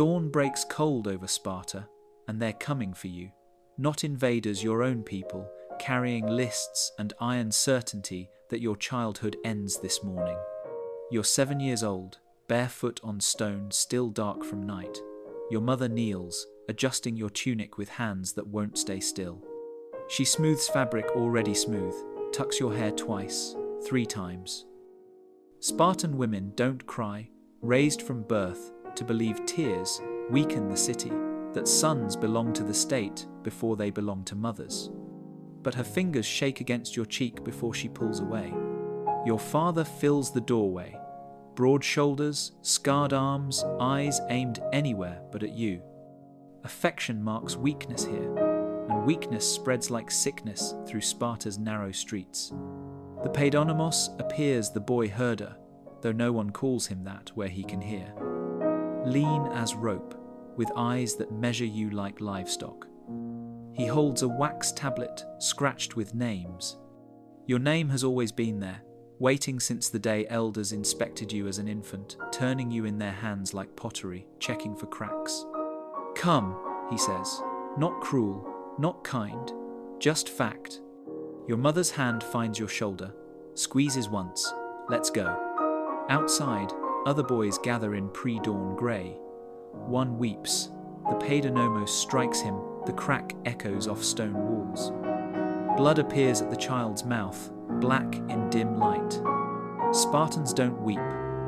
Dawn breaks cold over Sparta, and they're coming for you. Not invaders, your own people, carrying lists and iron certainty that your childhood ends this morning. You're 7 years old, barefoot on stone, still dark from night. Your mother kneels, adjusting your tunic with hands that won't stay still. She smooths fabric already smooth, tucks your hair twice, 3 times. Spartan women don't cry, raised from birth to believe tears weaken the city, that sons belong to the state before they belong to mothers. But her fingers shake against your cheek before she pulls away. Your father fills the doorway, broad shoulders, scarred arms, eyes aimed anywhere but at you. Affection marks weakness here, and weakness spreads like sickness through Sparta's narrow streets. The Paidonomos appears the boy herder, though no one calls him that where he can hear. Lean as rope, with eyes that measure you like livestock. He holds a wax tablet scratched with names. Your name has always been there, waiting since the day elders inspected you as an infant, turning you in their hands like pottery, checking for cracks. Come, he says, not cruel, not kind, just fact. Your mother's hand finds your shoulder, squeezes once, let's go. Outside, other boys gather in pre-dawn grey. One weeps. The Paidonomos strikes him, the crack echoes off stone walls. Blood appears at the child's mouth, black in dim light. Spartans don't weep,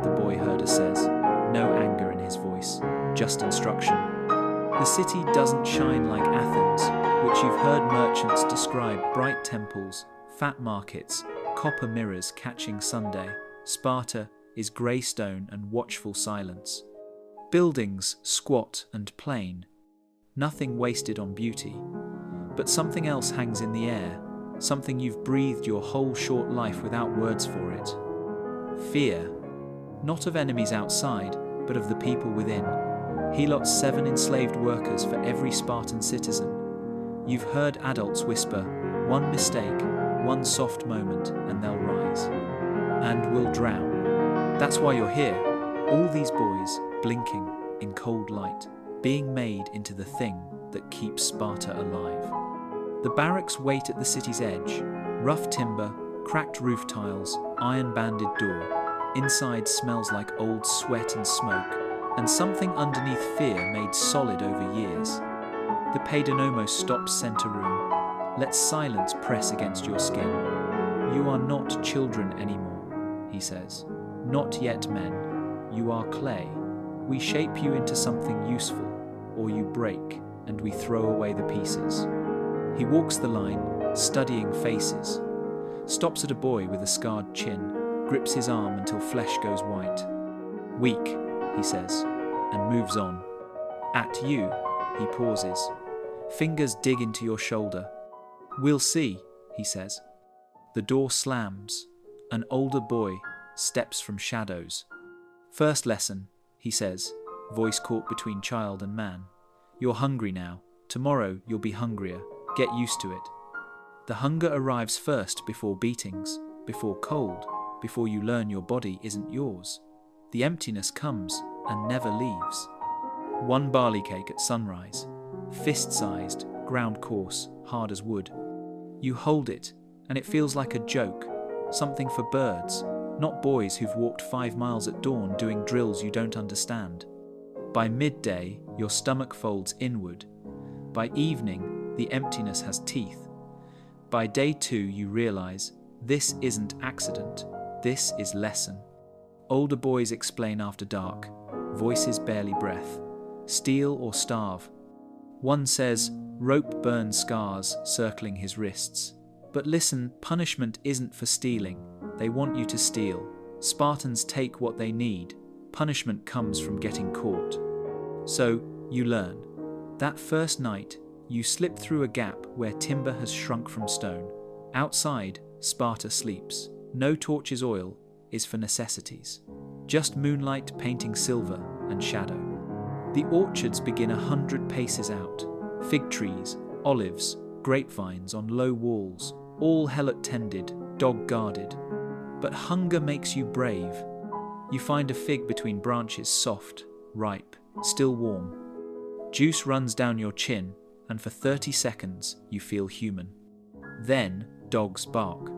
the boy herder says, no anger in his voice, just instruction. The city doesn't shine like Athens, which you've heard merchants describe: bright temples, fat markets, copper mirrors catching Sunday. Sparta is grey stone and watchful silence. Buildings squat and plain, nothing wasted on beauty. But something else hangs in the air, something you've breathed your whole short life without words for it. Fear, not of enemies outside, but of the people within. He lots 7 enslaved workers for every Spartan citizen. You've heard adults whisper, one mistake, one soft moment, and they'll rise. And will drown. That's why you're here, all these boys, blinking in cold light, being made into the thing that keeps Sparta alive. The barracks wait at the city's edge, rough timber, cracked roof tiles, iron-banded door. Inside smells like old sweat and smoke, and something underneath fear made solid over years. The Paidonomos stops center room, lets silence press against your skin. You are not children anymore, he says. Not yet men. You are clay. We shape you into something useful, or you break, and we throw away the pieces. He walks the line, studying faces, stops at a boy with a scarred chin, grips his arm until flesh goes white. Weak, he says, and moves on. At you, he pauses. Fingers dig into your shoulder. We'll see, he says. The door slams. An older boy steps from shadows. First lesson, he says, voice caught between child and man. You're hungry now. Tomorrow you'll be hungrier. Get used to it. The hunger arrives first before beatings, before cold, before you learn your body isn't yours. The emptiness comes and never leaves. 1 barley cake at sunrise, fist-sized, ground coarse, hard as wood. You hold it, and it feels like a joke, something for birds, not boys who've walked 5 miles at dawn doing drills you don't understand. By midday, your stomach folds inward. By evening, the emptiness has teeth. By day 2, you realize this isn't accident, this is lesson. Older boys explain after dark, voices barely breath. Steal or starve. One says, rope burns scars circling his wrists. But listen, punishment isn't for stealing. They want you to steal. Spartans take what they need. Punishment comes from getting caught. So, you learn. That first night, you slip through a gap where timber has shrunk from stone. Outside, Sparta sleeps. No torch's oil is for necessities. Just moonlight painting silver and shadow. The orchards begin 100 paces out. Fig trees, olives, grapevines on low walls, all helot-tended, dog-guarded. But hunger makes you brave. You find a fig between branches, soft, ripe, still warm. Juice runs down your chin, and for 30 seconds you feel human. Then dogs bark.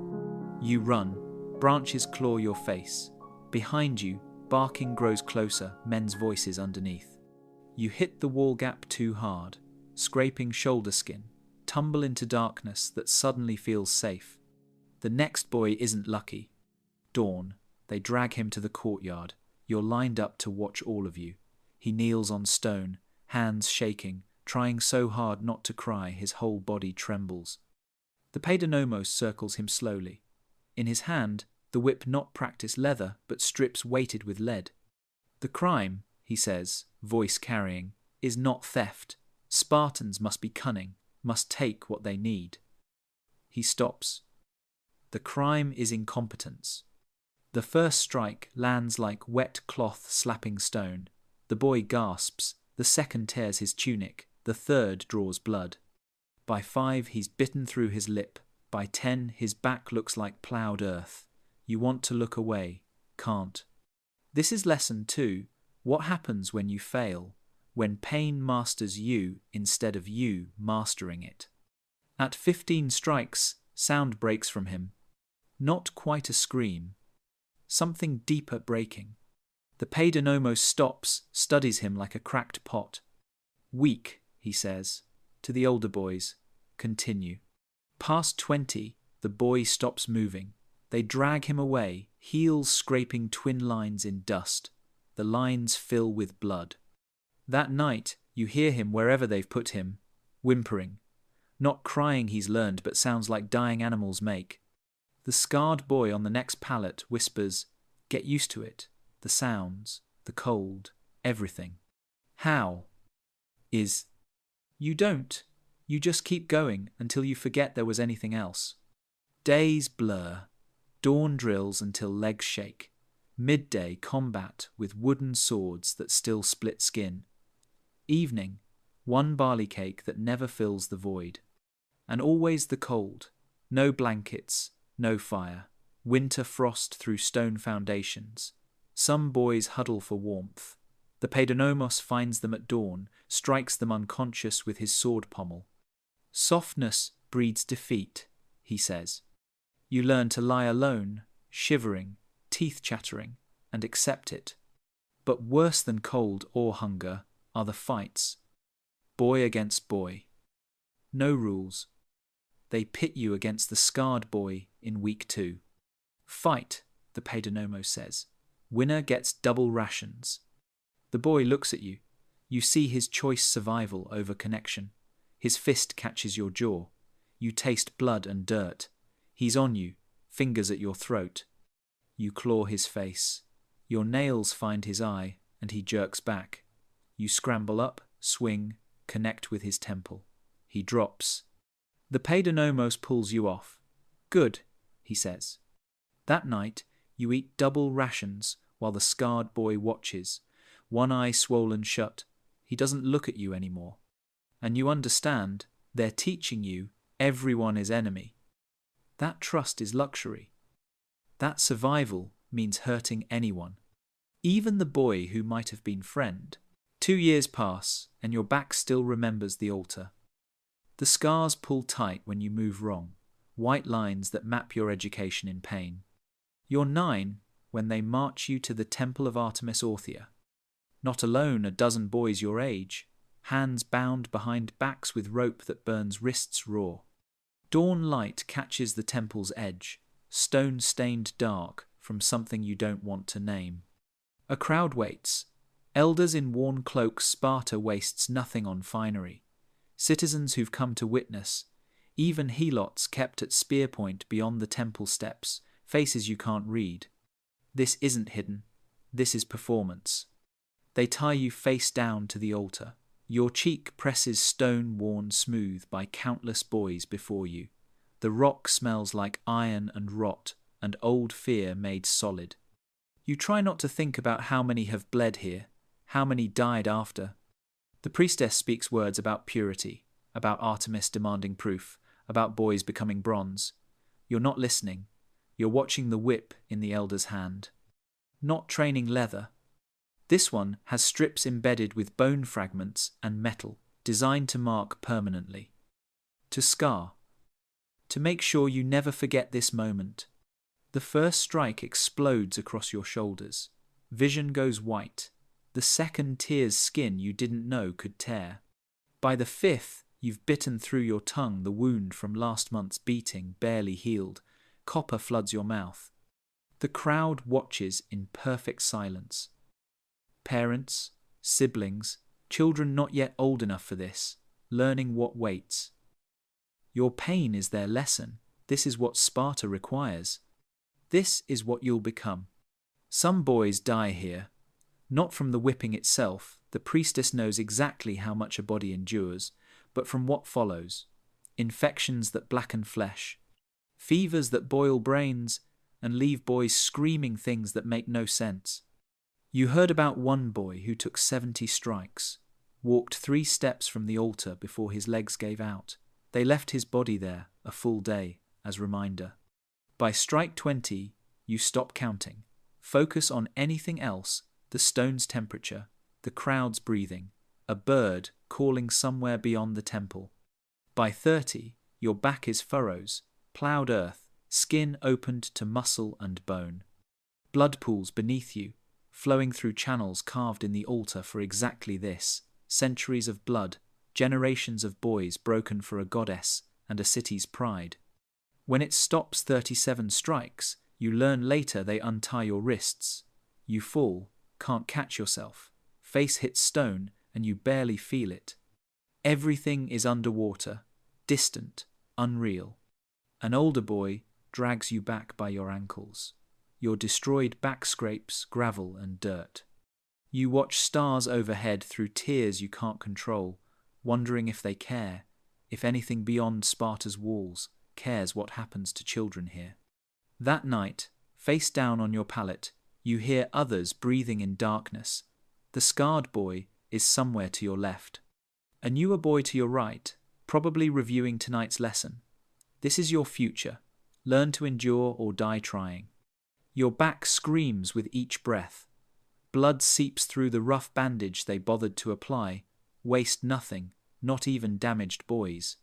You run, branches claw your face. Behind you, barking grows closer, men's voices underneath. You hit the wall gap too hard, scraping shoulder skin, tumble into darkness that suddenly feels safe. The next boy isn't lucky. Dawn. They drag him to the courtyard. You're lined up to watch all of you. He kneels on stone, hands shaking, trying so hard not to cry his whole body trembles. The paidonomos circles him slowly. In his hand, the whip not practiced leather, but strips weighted with lead. The crime, he says, voice carrying, is not theft. Spartans must be cunning, must take what they need. He stops. The crime is incompetence. The first strike lands like wet cloth slapping stone. The boy gasps, the second tears his tunic, the third draws blood. By 5 he's bitten through his lip, by 10 his back looks like ploughed earth. You want to look away, can't. This is lesson 2, what happens when you fail, when pain masters you instead of you mastering it. At 15 strikes, sound breaks from him. Not quite a scream. Something deeper breaking. The paidonomos stops, studies him like a cracked pot. Weak, he says. To the older boys, continue. Past 20, the boy stops moving. They drag him away, heels scraping twin lines in dust. The lines fill with blood. That night, you hear him wherever they've put him, whimpering. Not crying he's learned, but sounds like dying animals make. The scarred boy on the next pallet whispers, "Get used to it. The sounds, the cold, everything." How? Is, you don't. You just keep going until you forget there was anything else. Days blur. Dawn drills until legs shake. Midday combat with wooden swords that still split skin. Evening, one barley cake that never fills the void. And always the cold. No blankets, no fire. Winter frost through stone foundations. Some boys huddle for warmth. The paidonomos finds them at dawn, strikes them unconscious with his sword pommel. Softness breeds defeat, he says. You learn to lie alone, shivering, teeth chattering, and accept it. But worse than cold or hunger are the fights. Boy against boy. No rules. They pit you against the scarred boy in week 2. Fight, the paidonomos says. Winner gets double rations. The boy looks at you. You see his choice survival over connection. His fist catches your jaw. You taste blood and dirt. He's on you, fingers at your throat. You claw his face. Your nails find his eye, and he jerks back. You scramble up, swing, connect with his temple. He drops. The paidonomos pulls you off. Good, he says. That night, you eat double rations while the scarred boy watches, one eye swollen shut. He doesn't look at you anymore. And you understand, they're teaching you everyone is enemy. That trust is luxury. That survival means hurting anyone. Even the boy who might have been friend. 2 years pass, and your back still remembers the altar. The scars pull tight when you move wrong, white lines that map your education in pain. You're 9 when they march you to the temple of Artemis Orthia. Not alone a dozen boys your age, hands bound behind backs with rope that burns wrists raw. Dawn light catches the temple's edge, stone-stained dark from something you don't want to name. A crowd waits. Elders in worn cloaks, Sparta wastes nothing on finery. Citizens who've come to witness, even helots kept at spear point beyond the temple steps, faces you can't read. This isn't hidden. This is performance. They tie you face down to the altar. Your cheek presses stone worn smooth by countless boys before you. The rock smells like iron and rot, and old fear made solid. You try not to think about how many have bled here, how many died after. The priestess speaks words about purity, about Artemis demanding proof, about boys becoming bronze. You're not listening. You're watching the whip in the elder's hand. Not training leather. This one has strips embedded with bone fragments and metal, designed to mark permanently. To scar. To make sure you never forget this moment. The first strike explodes across your shoulders. Vision goes white. The second tears skin you didn't know could tear. By the fifth, you've bitten through your tongue, the wound from last month's beating barely healed. Copper floods your mouth. The crowd watches in perfect silence. Parents, siblings, children not yet old enough for this, learning what waits. Your pain is their lesson. This is what Sparta requires. This is what you'll become. Some boys die here. Not from the whipping itself, the priestess knows exactly how much a body endures, but from what follows. Infections that blacken flesh, fevers that boil brains, and leave boys screaming things that make no sense. You heard about one boy who took 70 strikes, walked 3 steps from the altar before his legs gave out. They left his body there a full day as reminder. By strike 20, you stop counting. Focus on anything else, the stone's temperature, the crowd's breathing, a bird calling somewhere beyond the temple. By 30, your back is furrows, ploughed earth, skin opened to muscle and bone. Blood pools beneath you, flowing through channels carved in the altar for exactly this. Centuries of blood, generations of boys broken for a goddess and a city's pride. When it stops 37 strikes, you learn later they untie your wrists. You fall, can't catch yourself. Face hits stone and you barely feel it. Everything is underwater, distant, unreal. An older boy drags you back by your ankles. Your destroyed back scrapes gravel and dirt. You watch stars overhead through tears you can't control, wondering if they care, if anything beyond Sparta's walls cares what happens to children here. That night, face down on your pallet, you hear others breathing in darkness. The scarred boy is somewhere to your left. A newer boy to your right, probably reviewing tonight's lesson. This is your future. Learn to endure or die trying. Your back screams with each breath. Blood seeps through the rough bandage they bothered to apply. Waste nothing, not even damaged boys.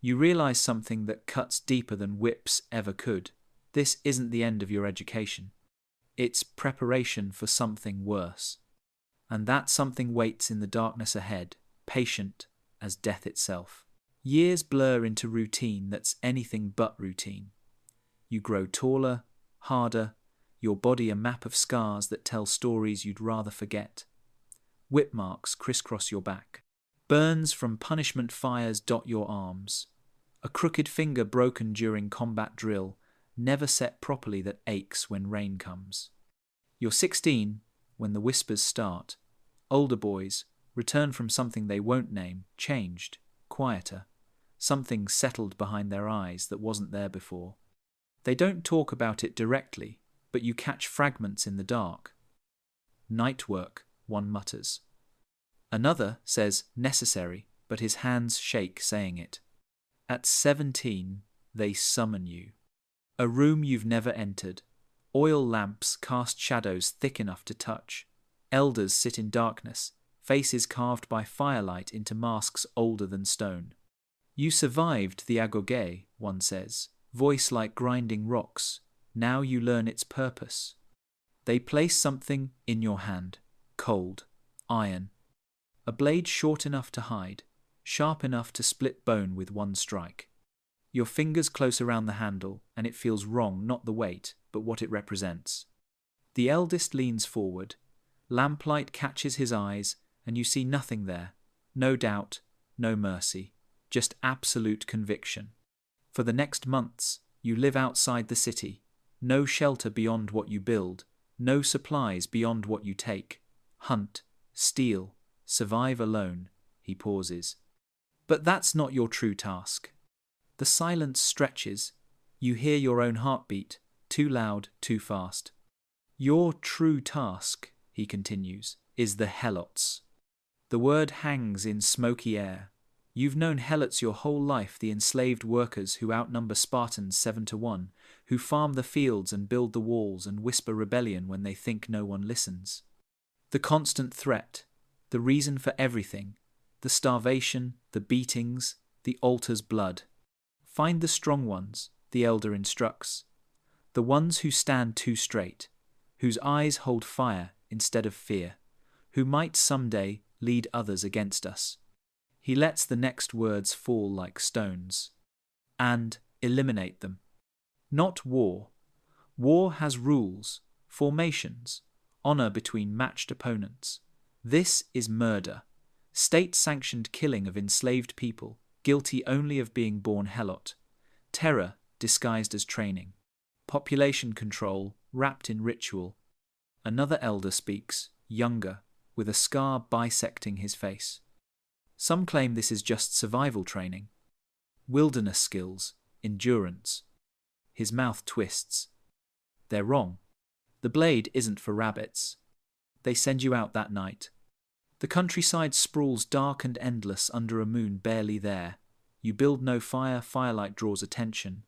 You realize something that cuts deeper than whips ever could. This isn't the end of your education. It's preparation for something worse. And that something waits in the darkness ahead, patient as death itself. Years blur into routine that's anything but routine. You grow taller, harder, your body a map of scars that tell stories you'd rather forget. Whip marks crisscross your back. Burns from punishment fires dot your arms. A crooked finger broken during combat drill, never set properly that aches when rain comes. You're 16 when the whispers start. Older boys, return from something they won't name, changed, quieter. Something settled behind their eyes that wasn't there before. They don't talk about it directly, but you catch fragments in the dark. Night work, one mutters. Another says necessary, but his hands shake saying it. At 17, they summon you. A room you've never entered. Oil lamps cast shadows thick enough to touch. Elders sit in darkness, faces carved by firelight into masks older than stone. You survived the agoge, one says, voice like grinding rocks. Now you learn its purpose. They place something in your hand, cold, iron. A blade short enough to hide, sharp enough to split bone with one strike. Your fingers close around the handle, and it feels wrong, not the weight, but what it represents. The eldest leans forward. Lamplight catches his eyes, and you see nothing there. No doubt, no mercy, just absolute conviction. For the next months, you live outside the city. No shelter beyond what you build, no supplies beyond what you take. Hunt, steal, survive alone. He pauses. But that's not your true task. The silence stretches. You hear your own heartbeat, too loud, too fast. Your true task, he continues, is the helots. The word hangs in smoky air. You've known helots your whole life, the enslaved workers who outnumber Spartans 7-1, who farm the fields and build the walls and whisper rebellion when they think no one listens. The constant threat, the reason for everything, the starvation, the beatings, the altar's blood. Find the strong ones, the elder instructs, the ones who stand too straight, whose eyes hold fire instead of fear, who might someday lead others against us. He lets the next words fall like stones. And eliminate them. Not war. War has rules, formations, honor between matched opponents. This is murder. State-sanctioned killing of enslaved people, guilty only of being born helot. Terror disguised as training. Population control wrapped in ritual. Another elder speaks, younger, with a scar bisecting his face. Some claim this is just survival training. Wilderness skills, endurance. His mouth twists. They're wrong. The blade isn't for rabbits. They send you out that night. The countryside sprawls dark and endless under a moon barely there. You build no fire, firelight draws attention.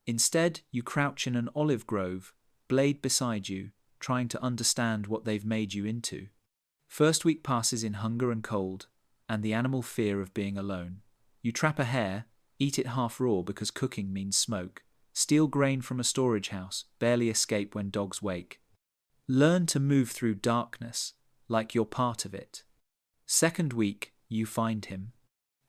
Instead, you crouch in an olive grove, blade beside you, trying to understand what they've made you into. First week passes in hunger and cold, and the animal fear of being alone. You trap a hare, eat it half raw because cooking means smoke. Steal grain from a storage house, barely escape when dogs wake. Learn to move through darkness, like you're part of it. Second week, you find him.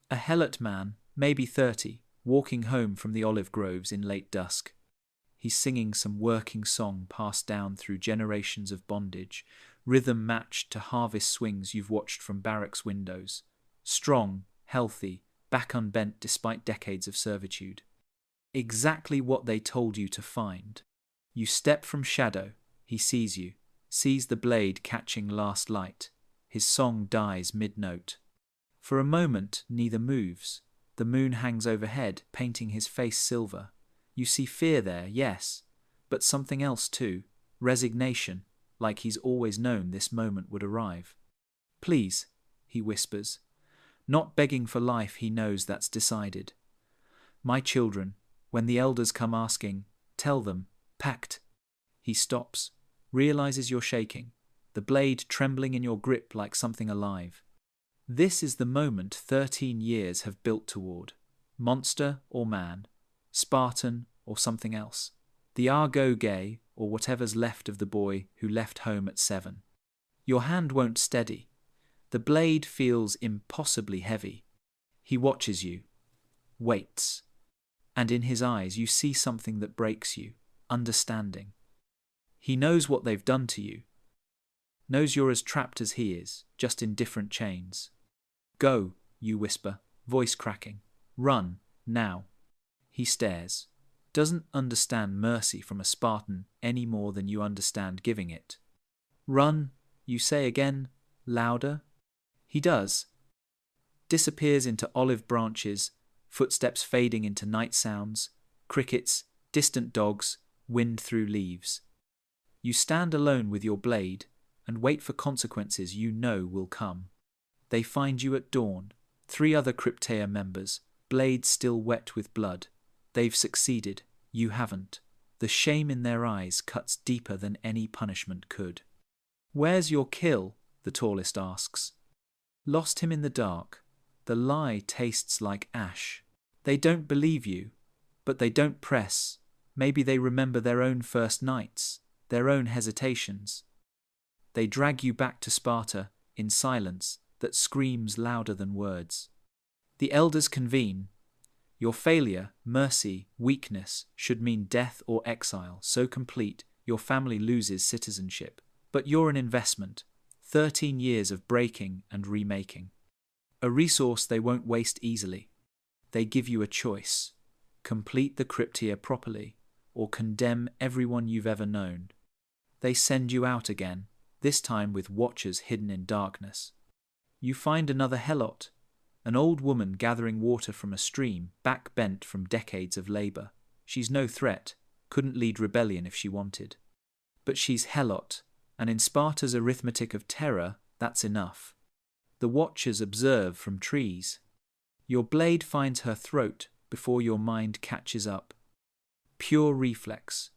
A helot man, maybe 30, walking home from the olive groves in late dusk. He's singing some working song passed down through generations of bondage, rhythm matched to harvest swings you've watched from barracks windows. Strong, healthy, back unbent despite decades of servitude. Exactly what they told you to find. You step from shadow, he sees you, sees the blade catching last light. His song dies mid-note. For a moment, neither moves. The moon hangs overhead, painting his face silver. You see fear there, yes, but something else too. Resignation, like he's always known this moment would arrive. Please, he whispers. Not begging for life, he knows that's decided. My children, when the elders come asking, tell them, pact. He stops, realizes you're shaking, the blade trembling in your grip like something alive. This is the moment 13 years have built toward. Monster or man, Spartan or something else. The Argo gay or whatever's left of the boy who left home at 7. Your hand won't steady. The blade feels impossibly heavy. He watches you, waits, and in his eyes you see something that breaks you, understanding. He knows what they've done to you, knows you're as trapped as he is, just in different chains. Go, you whisper, voice cracking. Run, now. He stares, doesn't understand mercy from a Spartan any more than you understand giving it. Run, you say again, louder. He does. Disappears into olive branches, footsteps fading into night sounds, crickets, distant dogs, wind through leaves. You stand alone with your blade and wait for consequences you know will come. They find you at dawn, 3 other Cryptea members, blades still wet with blood. They've succeeded, you haven't. The shame in their eyes cuts deeper than any punishment could. Where's your kill? The tallest asks. Lost him in the dark. The lie tastes like ash. They don't believe you, but they don't press. Maybe they remember their own first nights, their own hesitations. They drag you back to Sparta in silence that screams louder than words. The elders convene. Your failure, mercy, weakness should mean death or exile, so complete your family loses citizenship. But you're an investment, 13 years of breaking and remaking. A resource they won't waste easily. They give you a choice. Complete the Cryptea properly, or condemn everyone you've ever known. They send you out again, this time with watchers hidden in darkness. You find another helot, an old woman gathering water from a stream, back bent from decades of labour. She's no threat, couldn't lead rebellion if she wanted. But she's helot, and in Sparta's arithmetic of terror, that's enough. The watchers observe from trees. Your blade finds her throat before your mind catches up. Pure reflex.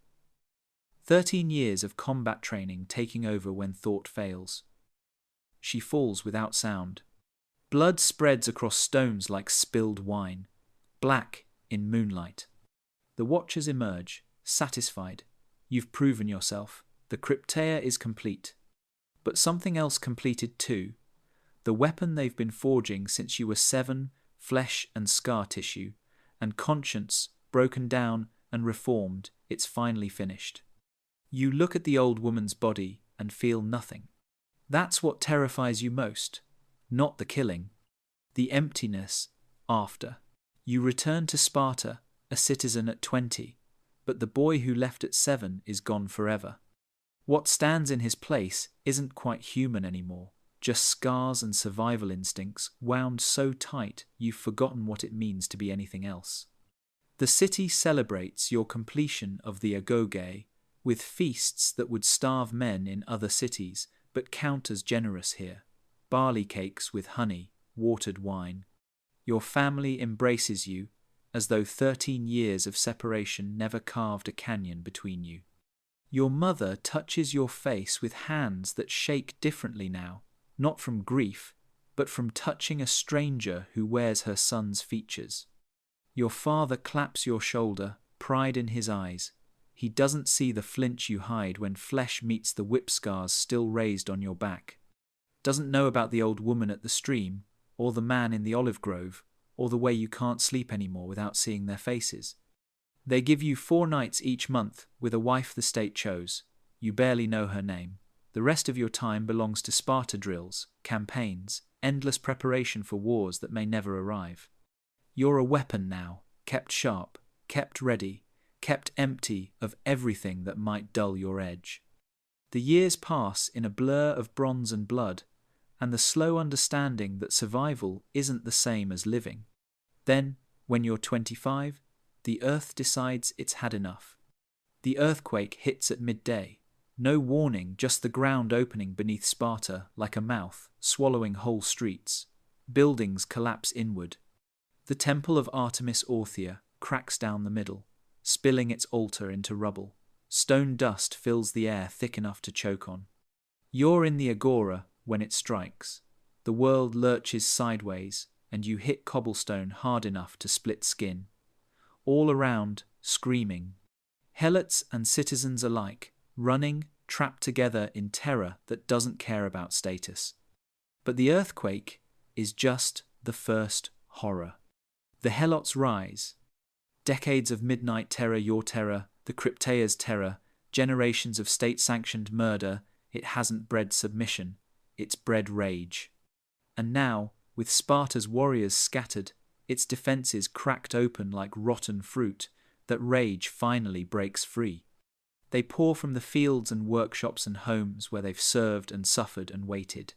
13 years of combat training taking over when thought fails. she falls without sound. Blood spreads across stones like spilled wine, black in moonlight. The watchers emerge, satisfied. You've proven yourself. The crypteia is complete. But something else completed too. The weapon they've been forging since you were 7, flesh and scar tissue, and conscience, broken down and reformed, it's finally finished. You look at the old woman's body and feel nothing. That's what terrifies you most, not the killing, the emptiness after. You return to Sparta, a citizen at 20, but the boy who left at 7 is gone forever. What stands in his place isn't quite human anymore, just scars and survival instincts wound so tight you've forgotten what it means to be anything else. The city celebrates your completion of the agoge with feasts that would starve men in other cities, but count as generous here. Barley cakes with honey, watered wine. Your family embraces you as though 13 years of separation never carved a canyon between you. Your mother touches your face with hands that shake differently now, not from grief, but from touching a stranger who wears her son's features. Your father claps your shoulder, pride in his eyes. He doesn't see the flinch you hide when flesh meets the whip scars still raised on your back. Doesn't know about the old woman at the stream, or the man in the olive grove, or the way you can't sleep anymore without seeing their faces. They give you 4 nights each month with a wife the state chose. You barely know her name. The rest of your time belongs to Sparta drills, campaigns, endless preparation for wars that may never arrive. You're a weapon now, kept sharp, kept ready, kept empty of everything that might dull your edge. The years pass in a blur of bronze and blood, and the slow understanding that survival isn't the same as living. Then, when you're 25, the earth decides it's had enough. The earthquake hits at midday. No warning, just the ground opening beneath Sparta like a mouth, swallowing whole streets. Buildings collapse inward. The temple of Artemis Orthia cracks down the middle, spilling its altar into rubble. Stone dust fills the air thick enough to choke on. You're in the agora when it strikes. The world lurches sideways, and you hit cobblestone hard enough to split skin. All around, screaming. Helots and citizens alike, running, trapped together in terror that doesn't care about status. But the earthquake is just the first horror. The Helots rise. Decades of midnight terror, your terror, the crypteia's terror, generations of state-sanctioned murder. It hasn't bred submission, it's bred rage. And now, with Sparta's warriors scattered, its defences cracked open like rotten fruit, that rage finally breaks free. They pour from the fields and workshops and homes where they've served and suffered and waited.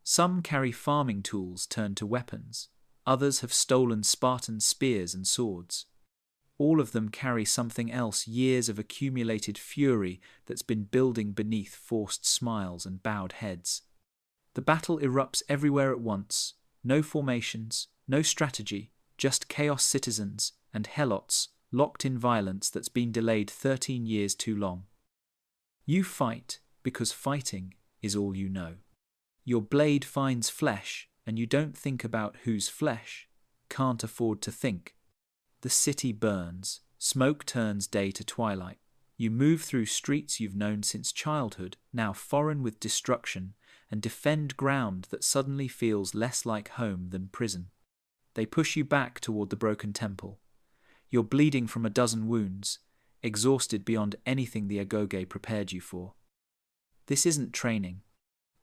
Some carry farming tools turned to weapons. Others have stolen Spartan spears and swords. All of them carry something else, years of accumulated fury that's been building beneath forced smiles and bowed heads. The battle erupts everywhere at once. No formations, no strategy, just chaos citizens and helots locked in violence that's been delayed 13 years too long. You fight because fighting is all you know. Your blade finds flesh, and you don't think about whose flesh. Can't afford to think. The city burns. Smoke turns day to twilight. You move through streets you've known since childhood, now foreign with destruction, and defend ground that suddenly feels less like home than prison. They push you back toward the broken temple. You're bleeding from a dozen wounds, exhausted beyond anything the agoge prepared you for. This isn't training.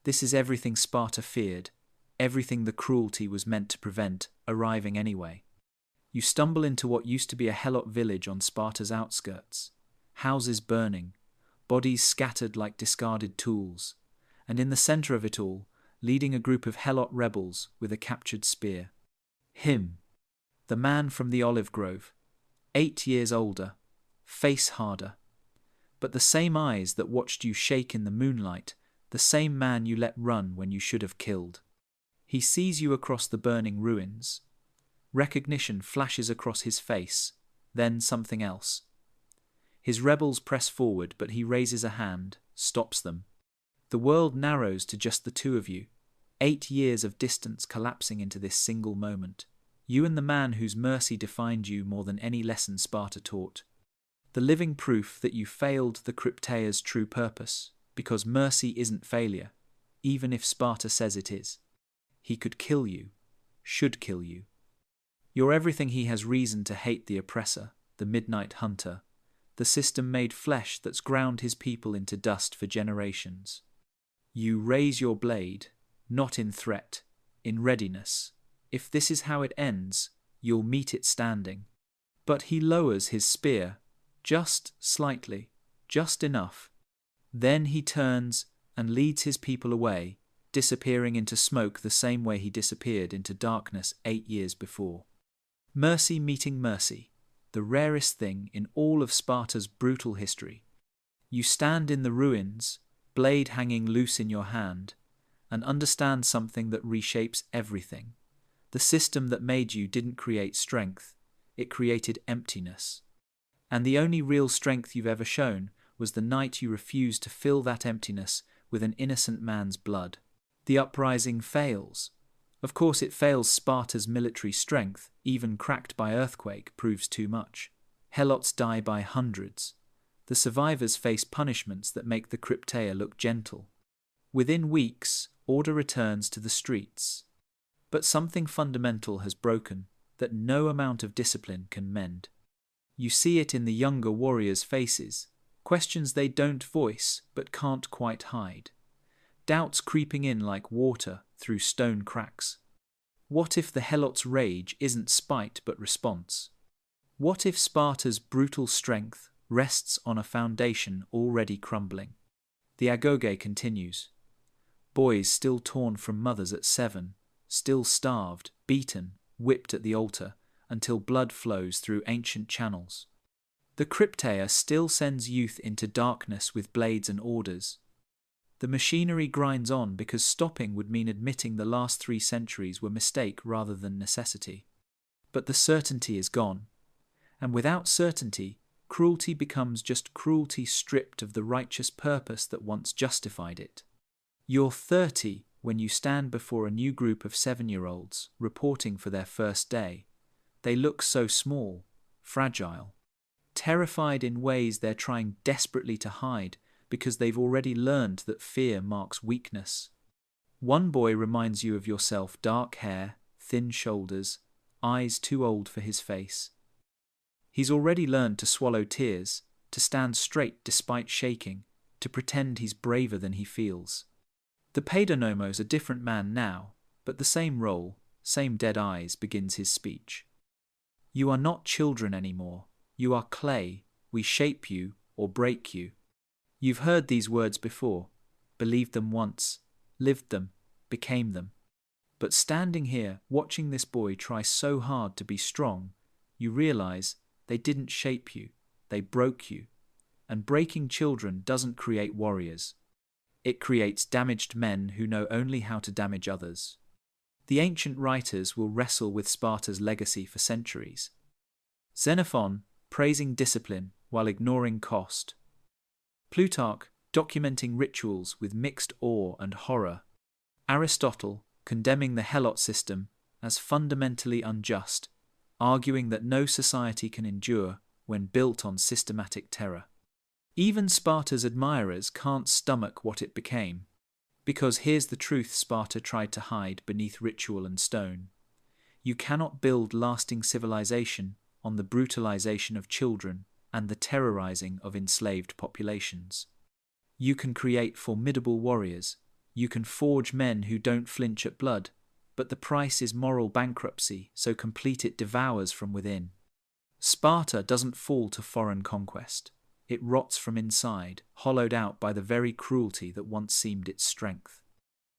This is everything Sparta feared, everything the cruelty was meant to prevent, arriving anyway. You stumble into what used to be a helot village on Sparta's outskirts. Houses burning, bodies scattered like discarded tools, and in the centre of it all, leading a group of helot rebels with a captured spear. Him, the man from the olive grove, 8 years older, face harder, but the same eyes that watched you shake in the moonlight, the same man you let run when you should have killed. He sees you across the burning ruins. Recognition flashes across his face, then something else. His rebels press forward, but he raises a hand, stops them. The world narrows to just the two of you, 8 years of distance collapsing into this single moment. You and the man whose mercy defined you more than any lesson Sparta taught. The living proof that you failed the Cryptea's true purpose, because mercy isn't failure, even if Sparta says it is. He could kill you, should kill you. You're everything he has reason to hate: the oppressor, the midnight hunter, the system made flesh that's ground his people into dust for generations. You raise your blade, not in threat, in readiness. If this is how it ends, you'll meet it standing. But he lowers his spear, just slightly, just enough. Then he turns and leads his people away, disappearing into smoke the same way he disappeared into darkness 8 years before. Mercy meeting mercy, the rarest thing in all of Sparta's brutal history. You stand in the ruins, blade hanging loose in your hand, and understand something that reshapes everything. The system that made you didn't create strength, it created emptiness. And the only real strength you've ever shown was the night you refused to fill that emptiness with an innocent man's blood. The uprising fails. Of course it fails. Sparta's military strength, even cracked by earthquake, proves too much. Helots die by hundreds. The survivors face punishments that make the Cryptea look gentle. Within weeks, order returns to the streets. But something fundamental has broken that no amount of discipline can mend. You see it in the younger warriors' faces, questions they don't voice but can't quite hide. Doubts creeping in like water through stone cracks. What if the Helots' rage isn't spite but response? What if Sparta's brutal strength rests on a foundation already crumbling? The agoge continues. Boys still torn from mothers at 7, still starved, beaten, whipped at the altar, until blood flows through ancient channels. The Cryptea still sends youth into darkness with blades and orders. The machinery grinds on because stopping would mean admitting the last 3 centuries were mistake rather than necessity. But the certainty is gone. And without certainty, cruelty becomes just cruelty stripped of the righteous purpose that once justified it. You're 30 when you stand before a new group of 7-year-olds reporting for their first day. They look so small, fragile, terrified in ways they're trying desperately to hide because they've already learned that fear marks weakness. One boy reminds you of yourself: dark hair, thin shoulders, eyes too old for his face. He's already learned to swallow tears, to stand straight despite shaking, to pretend he's braver than he feels. The Paidonomos a different man now, but the same role, same dead eyes, begins his speech. You are not children anymore. You are clay. We shape you or break you. You've heard these words before, believed them once, lived them, became them. But standing here, watching this boy try so hard to be strong, you realize they didn't shape you, they broke you. And breaking children doesn't create warriors. It creates damaged men who know only how to damage others. The ancient writers will wrestle with Sparta's legacy for centuries. Xenophon, praising discipline while ignoring cost. Plutarch, documenting rituals with mixed awe and horror. Aristotle, condemning the Helot system as fundamentally unjust, arguing that no society can endure when built on systematic terror. Even Sparta's admirers can't stomach what it became. Because here's the truth Sparta tried to hide beneath ritual and stone. You cannot build lasting civilization on the brutalization of children and the terrorizing of enslaved populations. You can create formidable warriors. You can forge men who don't flinch at blood, but the price is moral bankruptcy, so complete it devours from within. Sparta doesn't fall to foreign conquest. It rots from inside, hollowed out by the very cruelty that once seemed its strength.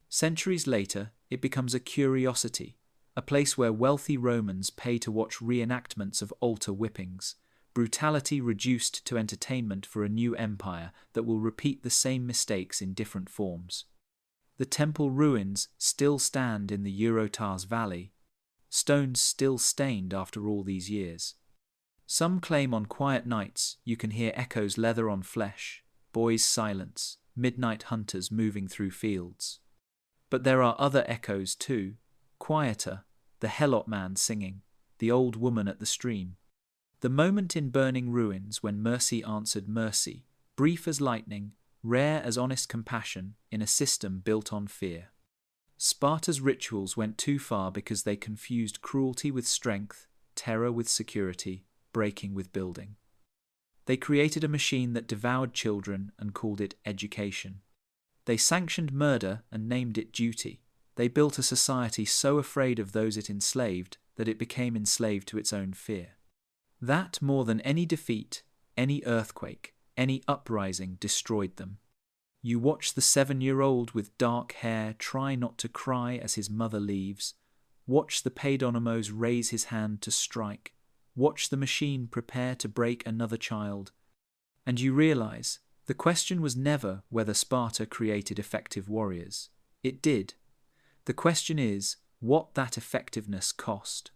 Centuries later, it becomes a curiosity, a place where wealthy Romans pay to watch reenactments of altar whippings, brutality reduced to entertainment for a new empire that will repeat the same mistakes in different forms. The temple ruins still stand in the Eurotas Valley, stones still stained after all these years. Some claim on quiet nights you can hear echoes: leather on flesh, boys' silence, midnight hunters moving through fields. But there are other echoes too, quieter, the helot man singing, the old woman at the stream. The moment in burning ruins when mercy answered mercy, brief as lightning, rare as honest compassion in a system built on fear. Sparta's rituals went too far because they confused cruelty with strength, terror with security, breaking with building. They created a machine that devoured children and called it education. They sanctioned murder and named it duty. They built a society so afraid of those it enslaved that it became enslaved to its own fear. That, more than any defeat, any earthquake, any uprising, destroyed them. You watch the 7-year-old with dark hair try not to cry as his mother leaves. Watch the paidonomos raise his hand to strike. Watch the machine prepare to break another child. And you realize the question was never whether Sparta created effective warriors. It did. The question is what that effectiveness cost.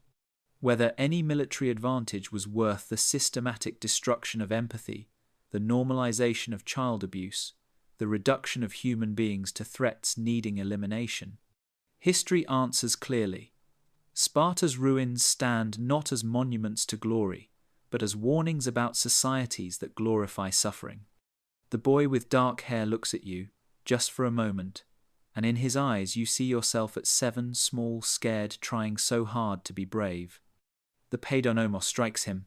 Whether any military advantage was worth the systematic destruction of empathy, the normalization of child abuse, the reduction of human beings to threats needing elimination. History answers clearly. Sparta's ruins stand not as monuments to glory, but as warnings about societies that glorify suffering. The boy with dark hair looks at you, just for a moment, and in his eyes you see yourself at 7, small, scared, trying so hard to be brave. The paidonomos strikes him.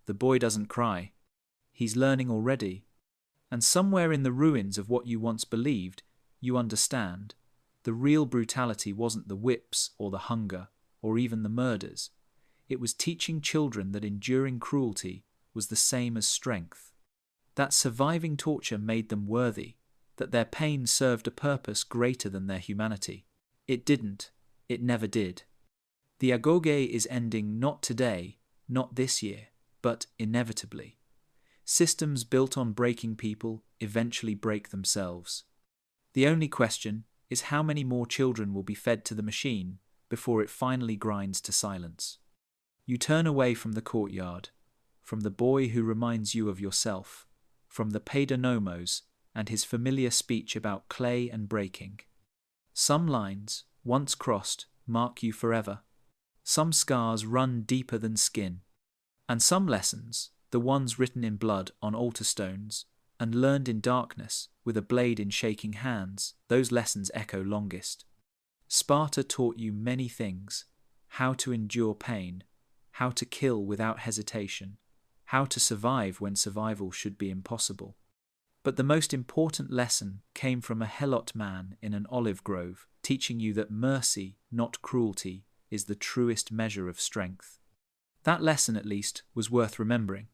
The boy doesn't cry. He's learning already. And somewhere in the ruins of what you once believed, you understand. The real brutality wasn't the whips or the hunger or even the murders. It was teaching children that enduring cruelty was the same as strength. That surviving torture made them worthy, that their pain served a purpose greater than their humanity. It didn't. It never did. The agoge is ending not today, not this year, but inevitably. Systems built on breaking people eventually break themselves. The only question is how many more children will be fed to the machine before it finally grinds to silence. You turn away from the courtyard, from the boy who reminds you of yourself, from the paidonomos and his familiar speech about clay and breaking. Some lines, once crossed, mark you forever. Some scars run deeper than skin. And some lessons, the ones written in blood on altar stones and learned in darkness with a blade in shaking hands, those lessons echo longest. Sparta taught you many things: how to endure pain, how to kill without hesitation, how to survive when survival should be impossible. But the most important lesson came from a helot man in an olive grove, teaching you that mercy, not cruelty, is the truest measure of strength. That lesson, at least, was worth remembering.